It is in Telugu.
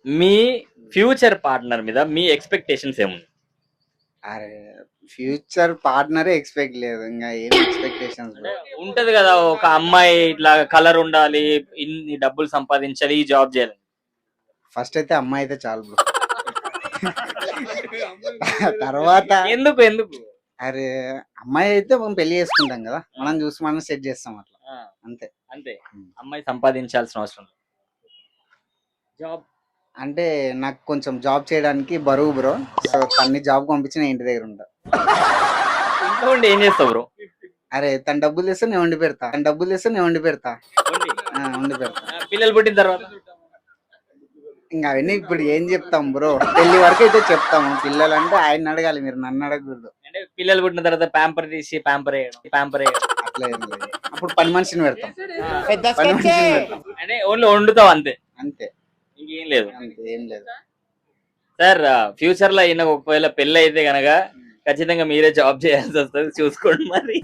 మీ ఫ్యూచర్ పార్ట్నర్ మీద మీ ఎక్స్పెక్టేషన్స్ ఏముంది? అరే ఫ్యూచర్ పార్ట్నరే ఎక్స్పెక్ట్ లేదు, ఇంకా ఏం ఎక్స్పెక్టేషన్స్ అంటే ఉంటది కదా, ఒక అమ్మాయి ఇట్లా కలర్ ఉండాలి, ఇన్ని డబ్బులు సంపాదించాలి, ఈ జాబ్ చేయాలి. ఫస్ట్ అయితే అమ్మాయి అయితే చాలు బ్రో. తర్వాత ఎందుకు ఎందుకు? అరే అమ్మాయి అయితే మనం పెళ్లి చేసుకుంటాం కదా, మనం చూసి మనం సెట్ చేస్తాం అట్లా, ఆ, అంతే. అంతే. అమ్మాయి సంపాదించాల్సిన అవసరం లేదు. జాబ్ అంటే నాకు కొంచెం జాబ్ చేయడానికి బరువు బ్రో, సో తన్ని జాబ్ పంపించి నేను ఇంటి దగ్గర ఉంటా. ఇంట్లో ఉండి ఏం చేస్తావు బ్రో? అరే తను డబ్బులు తెస్తే నేను వండి పెడతా, తను డబ్బులు తెస్తే నేను వండి పెడతా, వండి పెడతా. పిల్లలు పుట్టిన తర్వాత ఇంకా అవన్నీ ఇప్పుడు ఏం చెప్తాం బ్రో, పెళ్లి వరకు అయితే చెప్తాము. పిల్లలు అంటే ఆయన అడగాలి, మీరు నన్ను అడగకూడదు. అంటే పిల్లలు పుట్టిన తర్వాత ప్యాంపర్ తీసి ప్యాంపర్ వేయడం అట్లా ఏం లేదు, అప్పుడు పని మనిషిని పెడతాం, పెద్ద పని మనిషిని sketch. పెడతాం, అంటే ఓన్లీ వండుతావు అంతే, అంతే ఇంకేం లేదు. అంతే, ఏం లేదు. సార్ ఫ్యూచర్ లో ఈయన ఒకవేళ పెళ్లి అయితే గనక ఖచ్చితంగా మీరే జాబ్ చేయాల్సి వస్తుంది, చూసుకోండి మరి.